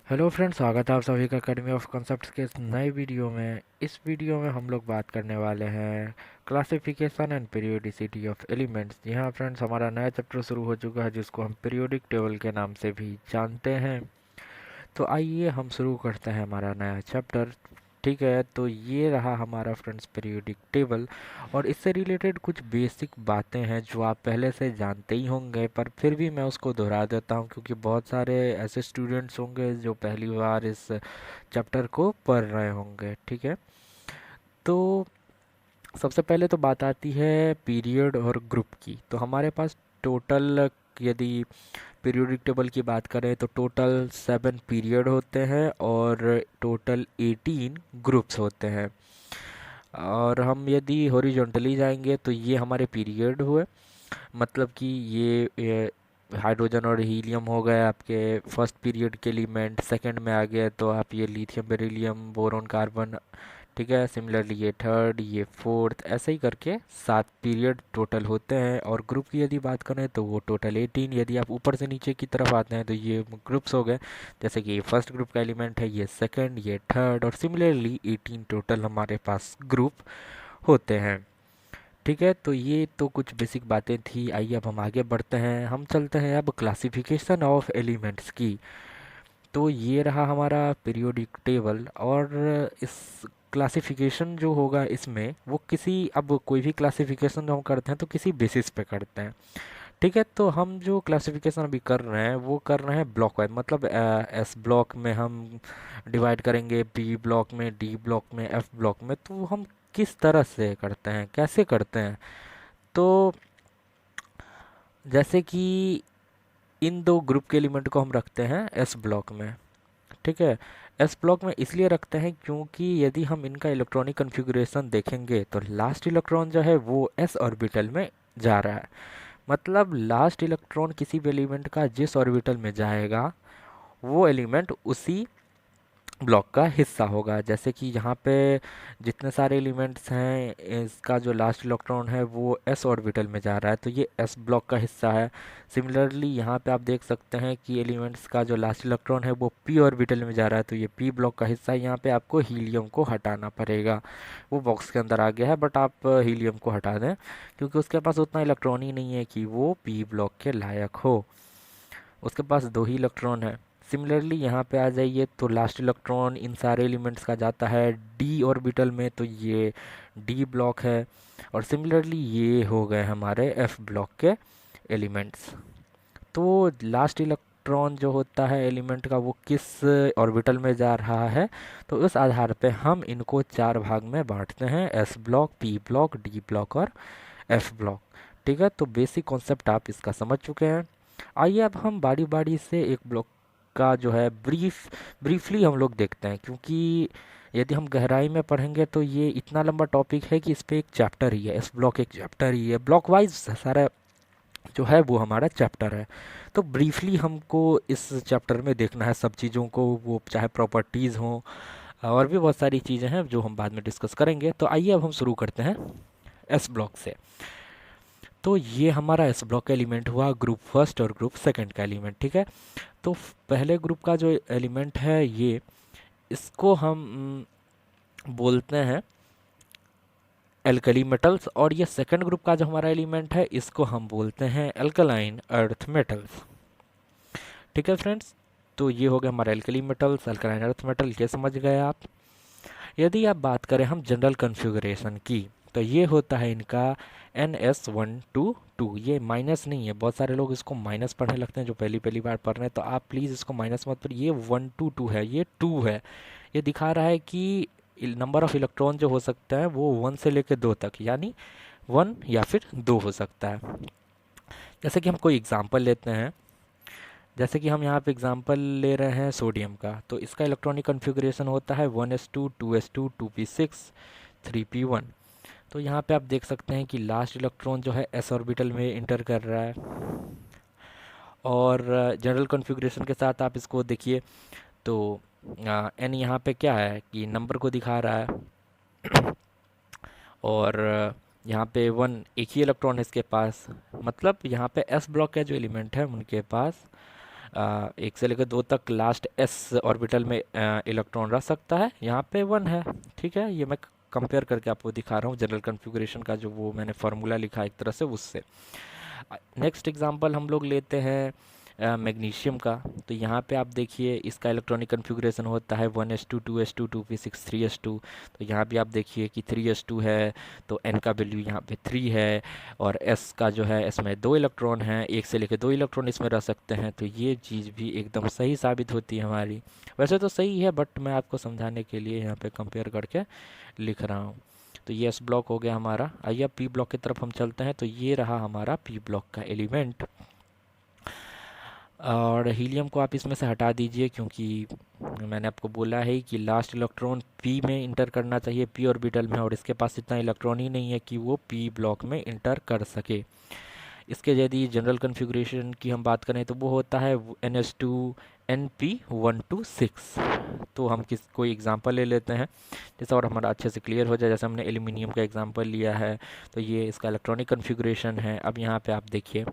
Hello friends, स्वागत है आप सभी का अकेडमी ऑफ कॉन्सेप्ट्स के इस नए वीडियो में। इस वीडियो में हम लोग बात करने वाले हैं classification and periodicity of elements. जी हाँ फ्रेंड्स, हमारा नया चैप्टर शुरू हो चुका है जिसको हम पीरियोडिक टेबल के नाम से भी जानते हैं। तो आइए हम शुरू करते हैं हमारा नया चैप्टर। ठीक है, तो ये रहा हमारा फ्रेंड्स पीरियोडिक टेबल। और इससे रिलेटेड कुछ बेसिक बातें हैं जो आप पहले से जानते ही होंगे, पर फिर भी मैं उसको दोहरा देता हूँ क्योंकि बहुत सारे ऐसे स्टूडेंट्स होंगे जो पहली बार इस चैप्टर को पढ़ रहे होंगे। ठीक है, तो सबसे पहले तो बात आती है पीरियड और ग्रुप की। तो हमारे पास टोटल, यदि पीरियोडिक टेबल की बात करें तो टोटल 7 पीरियड होते हैं और टोटल 18 ग्रुप्स होते हैं। और हम यदि हॉरिजॉन्टली जाएंगे तो ये हमारे पीरियड हुए, मतलब कि ये हाइड्रोजन और हीलियम हो गए आपके फर्स्ट पीरियड के एलिमेंट। सेकंड में आ गए तो आप ये लिथियम बेरिलियम बोरोन कार्बन। ठीक है, सिमिलरली ये थर्ड, ये फोर्थ, ऐसे ही करके 7 पीरियड टोटल होते हैं। और ग्रुप की यदि बात करें तो वो टोटल 18। यदि आप ऊपर से नीचे की तरफ आते हैं तो ये ग्रुप्स हो गए, जैसे कि ये फर्स्ट ग्रुप का एलिमेंट है, ये सेकंड, ये थर्ड, और सिमिलरली 18 टोटल हमारे पास ग्रुप होते हैं। ठीक है, तो ये तो कुछ बेसिक बातें थी। आइए अब हम आगे बढ़ते हैं, हम चलते हैं अब क्लासिफिकेशन ऑफ एलिमेंट्स की। तो ये रहा हमारा पीरियोडिक टेबल। और इस क्लासिफिकेशन जो होगा इसमें वो किसी, अब कोई भी क्लासिफिकेशन जो हम करते हैं तो किसी बेसिस पे करते हैं। ठीक है, तो हम जो क्लासिफिकेशन अभी कर रहे हैं वो कर रहे हैं ब्लॉक वाइज, मतलब एस ब्लॉक में हम डिवाइड करेंगे, बी ब्लॉक में, डी ब्लॉक में, एफ ब्लॉक में। तो हम किस तरह से करते हैं, कैसे करते हैं? तो जैसे कि इन दो ग्रुप के एलिमेंट को हम रखते हैं एस ब्लॉक में। ठीक है, एस ब्लॉक में इसलिए रखते हैं क्योंकि यदि हम इनका इलेक्ट्रॉनिक कन्फिगरेशन देखेंगे तो लास्ट इलेक्ट्रॉन जो है वो एस ऑर्बिटल में जा रहा है। मतलब लास्ट इलेक्ट्रॉन किसी भी एलिमेंट का जिस ऑर्बिटल में जाएगा वो एलिमेंट उसी ब्लॉक का हिस्सा होगा। जैसे कि यहाँ पे जितने सारे एलिमेंट्स हैं, इसका जो लास्ट इलेक्ट्रॉन है वो एस ऑर्बिटल में जा रहा है, तो ये एस ब्लॉक का हिस्सा है। सिमिलरली यहाँ पे आप देख सकते हैं कि एलिमेंट्स का जो लास्ट इलेक्ट्रॉन है वो पी ऑर्बिटल में जा रहा है, तो ये पी ब्लॉक का हिस्सा है। यहाँ पे आपको हीलियम को हटाना पड़ेगा, वो बॉक्स के अंदर आ गया है, बट आप हीलियम को हटा दें क्योंकि उसके पास उतना इलेक्ट्रॉन ही नहीं है कि वो पी ब्लॉक के लायक हो। उसके पास 2 ही इलेक्ट्रॉन है। सिमिलरली यहाँ पे आ जाइए तो लास्ट इलेक्ट्रॉन इन सारे एलिमेंट्स का जाता है डी ऑर्बिटल में, तो ये डी ब्लॉक है। और सिमिलरली ये हो गए हमारे एफ ब्लॉक के एलिमेंट्स। तो लास्ट इलेक्ट्रॉन जो होता है एलिमेंट का वो किस ऑर्बिटल में जा रहा है, तो उस आधार पे हम इनको 4 भाग में बांटते हैं, S block, P block, D block और एफ ब्लॉक। ठीक है, तो बेसिक कॉन्सेप्ट आप इसका समझ चुके हैं। आइए अब हम बारी बारी से एक ब्लॉक का जो है ब्रीफली हम लोग देखते हैं, क्योंकि यदि हम गहराई में पढ़ेंगे तो ये इतना लंबा टॉपिक है कि इस पे एक चैप्टर ही है, इस ब्लॉक एक चैप्टर ही है, ब्लॉक वाइज सारा जो है वो हमारा चैप्टर है। तो ब्रीफली हमको इस चैप्टर में देखना है सब चीज़ों को, वो चाहे प्रॉपर्टीज़ हों और भी बहुत सारी चीज़ें हैं जो हम बाद में डिस्कस करेंगे। तो आइए अब हम शुरू करते हैं एस ब्लॉक से। तो ये हमारा एस ब्लॉक का एलिमेंट हुआ ग्रुप फर्स्ट और ग्रुप सेकंड का एलिमेंट। ठीक है, तो पहले ग्रुप का जो एलिमेंट है ये, इसको हम बोलते हैं एल्कली मेटल्स। और ये सेकंड ग्रुप का जो हमारा एलिमेंट है इसको हम बोलते हैं एल्कलाइन अर्थ मेटल्स। ठीक है फ्रेंड्स, तो ये हो गया हमारा alkali metals, alkaline earth metal, ये समझ गए आप। यदि आप बात करें हम जनरल कन्फिगरेशन की, तो ये होता है इनका NS122। ये माइनस नहीं है, बहुत सारे लोग इसको माइनस पढ़ने लगते हैं जो पहली पहली बार पढ़ रहे हैं, तो आप प्लीज़ इसको माइनस मत पढ़िए। ये 122 है, ये 2 है। ये दिखा रहा है कि नंबर ऑफ इलेक्ट्रॉन जो हो सकता है वो 1 से लेकर 2 तक, यानी 1 या फिर 2 हो सकता है। जैसे कि हम कोई एग्जांपल लेते हैं, जैसे कि हम यहाँ पे एग्जांपल ले रहे हैं सोडियम का, तो इसका इलेक्ट्रॉनिक कन्फिगरेशन होता है 1s2 2s2 2p6 3p1। तो यहाँ पे आप देख सकते हैं कि लास्ट इलेक्ट्रॉन जो है एस ऑर्बिटल में इंटर कर रहा है। और जनरल कॉन्फ़िगरेशन के साथ आप इसको देखिए तो एन यहाँ पे क्या है कि नंबर को दिखा रहा है। और यहाँ पे 1, एक ही इलेक्ट्रॉन है इसके पास, मतलब यहाँ पे एस ब्लॉक का जो एलिमेंट है उनके पास एक से लेकर दो तक लास्ट एस ऑर्बिटल में इलेक्ट्रॉन रह सकता है, यहाँ पे 1 है। ठीक है, ये मैं कंपेयर करके आपको दिखा रहा हूँ जनरल कन्फिग्रेशन का जो वो मैंने फार्मूला लिखा एक तरह से उससे। नेक्स्ट एग्जांपल हम लोग लेते हैं मैग्नीशियम का। तो यहाँ पे आप देखिए इसका इलेक्ट्रॉनिक कन्फिग्रेशन होता है 1s2 2s2 2p6 3s2। तो यहाँ भी आप देखिए कि 3s2 है, तो n का वैल्यू यहाँ पे 3 है, और s का जो है इसमें 2 इलेक्ट्रॉन हैं, एक से लेकर 2 इलेक्ट्रॉन इसमें रह सकते हैं। तो ये चीज़ भी एकदम सही साबित होती है हमारी। वैसे तो सही है, बट मैं आपको समझाने के लिए यहाँ पे कंपेयर करके लिख रहा हूँ। तो ये एस ब्लॉक हो गया हमारा। आइए अब पी ब्लॉक की तरफ हम चलते हैं। तो ये रहा हमारा पी ब्लॉक का एलिमेंट, और हीलियम को आप इसमें से हटा दीजिए, क्योंकि मैंने आपको बोला है कि लास्ट इलेक्ट्रॉन पी में इंटर करना चाहिए, पी ऑर्बिटल में, और इसके पास इतना इलेक्ट्रॉन ही नहीं है कि वो पी ब्लॉक में इंटर कर सके। इसके यदि जनरल कन्फिग्रेशन की हम बात करें तो वो होता है NS2 NP126। तो हम कोई एग्जांपल ले लेते हैं जैसा, और हमारा अच्छे से क्लियर हो जाए। जैसे हमने एल्यूमिनियम का एग्जांपल लिया है, तो ये इसका इलेक्ट्रॉनिक कन्फिग्रेशन है। अब यहाँ पे आप देखिए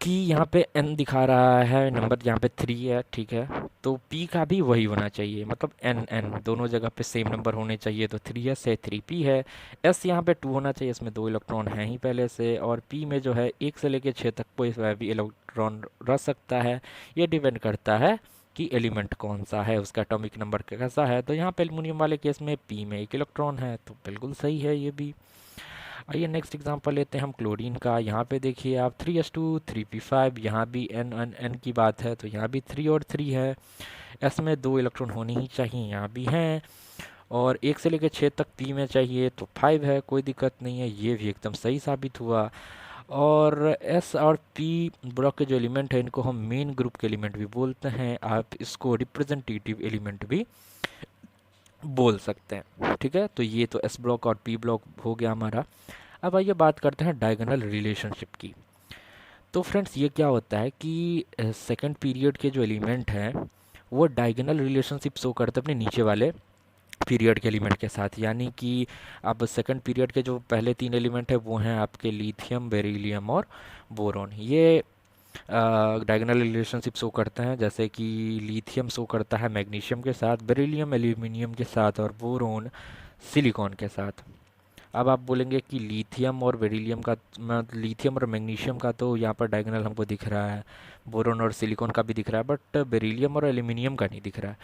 कि यहाँ पे n दिखा रहा है नंबर, यहाँ पे 3 है। ठीक है, तो p का भी वही होना चाहिए, मतलब n दोनों जगह पे सेम नंबर होने चाहिए। तो 3s है, 3p है। s यहाँ पे 2 होना चाहिए, इसमें 2 इलेक्ट्रॉन हैं ही पहले से। और p में जो है 1 से लेकर 6 तक कोई भी इलेक्ट्रॉन रह सकता है। ये डिपेंड करता है कि एलिमेंट कौन सा है, उसका एटॉमिक नंबर कैसा है। तो यहाँ पे एल्युमिनियम वाले केस में p में 1 इलेक्ट्रॉन है, तो बिल्कुल सही है ये भी। आइए नेक्स्ट एग्जांपल लेते हैं हम क्लोरीन का। यहाँ पे देखिए आप 3s2 3p5, यहाँ भी n की बात है, तो यहाँ भी 3 और 3 है। s में 2 इलेक्ट्रॉन होने ही चाहिए, यहाँ भी हैं। और 1 से लेकर 6 तक p में चाहिए, तो 5 है, कोई दिक्कत नहीं है, ये भी एकदम सही साबित हुआ। और s और p ब्लॉक के जो एलिमेंट है इनको हम मेन ग्रुप के एलिमेंट भी बोलते हैं, आप इसको रिप्रेजेंटेटिव एलिमेंट भी बोल सकते हैं। ठीक है, तो ये तो एस ब्लॉक और पी ब्लॉक हो गया हमारा। अब आइए बात करते हैं डायगोनल रिलेशनशिप की। तो फ्रेंड्स ये क्या होता है कि सेकंड पीरियड के जो एलिमेंट हैं वो डायगोनल रिलेशनशिप शो करते हैं अपने नीचे वाले पीरियड के एलिमेंट के साथ। यानी कि अब सेकंड पीरियड के जो पहले 3 एलिमेंट है वो हैं आपके लिथियम, बेरिलियम और बोरॉन। ये डायगोनल रिलेशनशिप शो करते हैं, जैसे कि लिथियम शो करता है मैग्नीशियम के साथ, बेरिलियम एल्यूमिनियम के साथ, और बोरोन सिलिकॉन के साथ। अब आप बोलेंगे कि लिथियम और बेरिलियम का, लिथियम और मैग्नीशियम का तो यहाँ पर डायगोनल हमको दिख रहा है, बोरोन और सिलिकॉन का भी दिख रहा है, बट बेरिलियम और एल्यूमिनियम का नहीं दिख रहा है।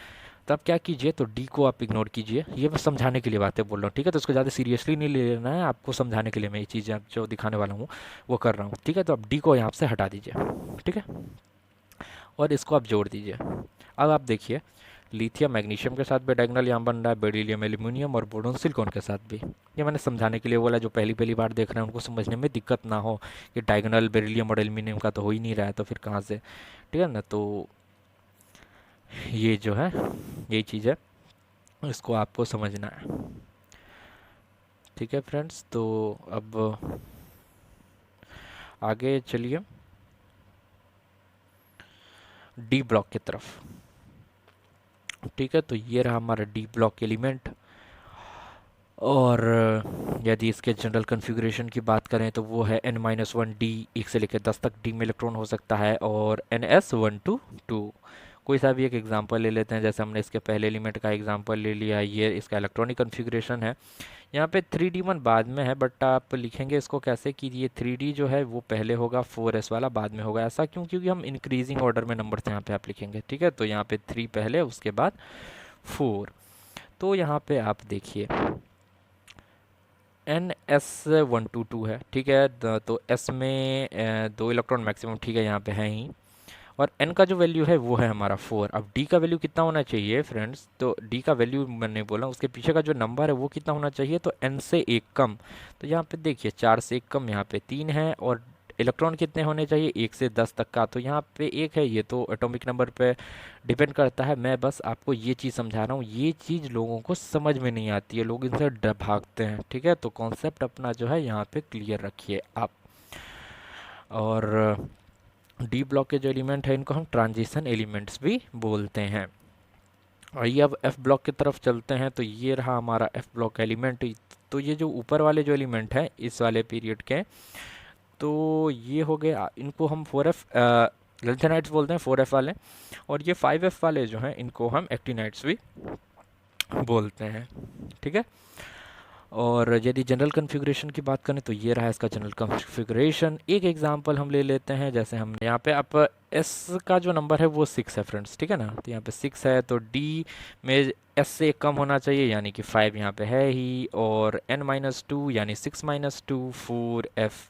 तो आप क्या कीजिए, तो डी को आप इग्नोर कीजिए। ये मैं समझाने के लिए बातें बोल रहा हूँ, ठीक है, तो उसको ज़्यादा सीरियसली नहीं ले लेना है, आपको समझाने के लिए मैं ये चीज़ें जो दिखाने वाला हूँ वो कर रहा हूँ। ठीक है, तो आप डी को यहाँ से हटा दीजिए। ठीक है, और इसको आप जोड़ दीजिए। अब आप देखिए लिथियम मैग्नीशियम के साथ भी डायगोनल यहाँ बन रहा है, बेरिलियम एल्यूमिनियम और बोरोन सिलिकॉन के साथ भी। ये मैंने समझाने के लिए बोला, जो पहली पहली बार देख रहे हैं उनको समझने में दिक्कत ना हो कि डायगोनल बेरिलियम और एल्यूमिनियम का तो हो ही नहीं रहा है, तो फिर कहाँ से। ठीक है ना, तो ये जो है यही चीज़ है, इसको आपको समझना है। ठीक है फ्रेंड्स, तो अब आगे चलिए डी ब्लॉक की तरफ। ठीक है, तो ये रहा हमारा डी ब्लॉक एलिमेंट। और यदि इसके जनरल कन्फिग्रेशन की बात करें तो वो है n-1d, 1 से लेकर 10 तक डी में इलेक्ट्रॉन हो सकता है, और ns122। कोई सा भी एक एग्जांपल ले लेते हैं, जैसे हमने इसके पहले एलिमेंट का एग्जांपल ले लिया, ये इसका इलेक्ट्रॉनिक कन्फिग्रेशन है। यहाँ पे 3d1 बाद में है, बट आप लिखेंगे इसको कैसे कि ये 3d जो है वो पहले होगा, 4s वाला बाद में होगा। ऐसा क्यों? क्योंकि हम इंक्रीजिंग ऑर्डर में नंबर्स यहाँ पे आप लिखेंगे। ठीक है, तो यहाँ पे 3 पहले, उसके बाद 4। तो यहाँ पे आप देखिए NS122 है। ठीक है, तो S में 2 इलेक्ट्रॉन मैक्सिमम, ठीक है, यहाँ पे है ही। और n का जो वैल्यू है वो है हमारा 4। अब d का वैल्यू कितना होना चाहिए फ्रेंड्स? तो d का वैल्यू मैंने बोला उसके पीछे का जो नंबर है वो कितना होना चाहिए, तो n से 1 कम। तो यहाँ पे देखिए 4 से 1 कम, यहाँ पे 3 है। और इलेक्ट्रॉन कितने होने चाहिए, 1 से 10 तक का, तो यहाँ पे 1 है। ये तो एटॉमिक नंबर पे डिपेंड करता है। मैं बस आपको ये चीज़ समझा रहा हूँ, ये चीज़ लोगों को समझ में नहीं आती है, लोग इनसे भागते हैं। ठीक है, तो कॉन्सेप्ट अपना जो है यहाँ पे क्लियर रखिए आप। और डी ब्लॉक के जो एलिमेंट है इनको हम ट्रांजिशन एलिमेंट्स भी बोलते हैं। आइए अब एफ ब्लॉक की तरफ चलते हैं। तो ये रहा हमारा एफ ब्लॉक एलिमेंट। तो ये जो ऊपर वाले जो एलिमेंट हैं इस वाले पीरियड के, तो ये हो गए, इनको हम 4f लिथेनाइट्स बोलते हैं 4F वाले, और ये 5F वाले जो हैं इनको हम एक्टिनाइट्स भी बोलते हैं। ठीक है। और यदि जनरल कन्फिग्रेशन की बात करें तो ये रहा इसका जनरल कन्फिग्रेशन। एक एग्जांपल हम ले लेते हैं, जैसे हम यहाँ पे आप एस का जो नंबर है वो 6 है फ्रेंड्स, ठीक है ना। तो यहाँ पे 6 है तो डी में एस से कम होना चाहिए, यानी कि 5 यहाँ पे है ही, और n-2 यानी 6-2 4F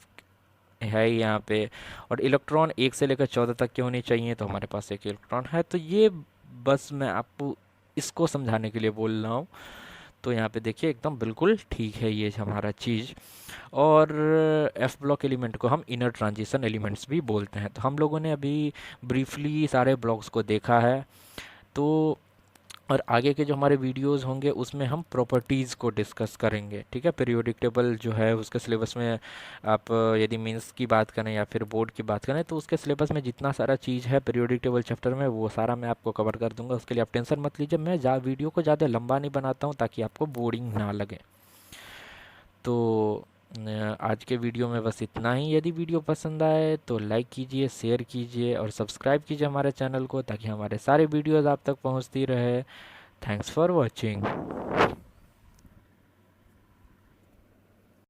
है यहाँ पे, और इलेक्ट्रॉन 1 से लेकर 14 तक के होने चाहिए, तो हमारे पास एक इलेक्ट्रॉन है। तो ये बस मैं आपको इसको समझाने के लिए बोल रहा हूँ। तो यहाँ पे देखिए एकदम बिल्कुल ठीक है ये हमारा चीज़। और एफ ब्लॉक एलिमेंट को हम इनर ट्रांजिशन एलिमेंट्स भी बोलते हैं। तो हम लोगों ने अभी ब्रीफली सारे ब्लॉक्स को देखा है। तो और आगे के जो हमारे वीडियोस होंगे उसमें हम प्रॉपर्टीज़ को डिस्कस करेंगे। ठीक है। पीरियोडिक टेबल जो है उसके सिलेबस में आप यदि मेंस की बात करें या फिर बोर्ड की बात करें तो उसके सिलेबस में जितना सारा चीज़ है पीरियोडिक टेबल चैप्टर में वो सारा मैं आपको कवर कर दूंगा। उसके लिए आप टेंशन मत लीजिए, मैं वीडियो को ज़्यादा लंबा नहीं बनाता हूँ ताकि आपको बोरिंग ना लगे। तो आज के वीडियो में बस इतना ही। यदि वीडियो पसंद आए तो लाइक कीजिए, शेयर कीजिए और सब्सक्राइब कीजिए हमारे चैनल को, ताकि हमारे सारे वीडियोज़ आप तक पहुँचती रहे। Thanks for watching.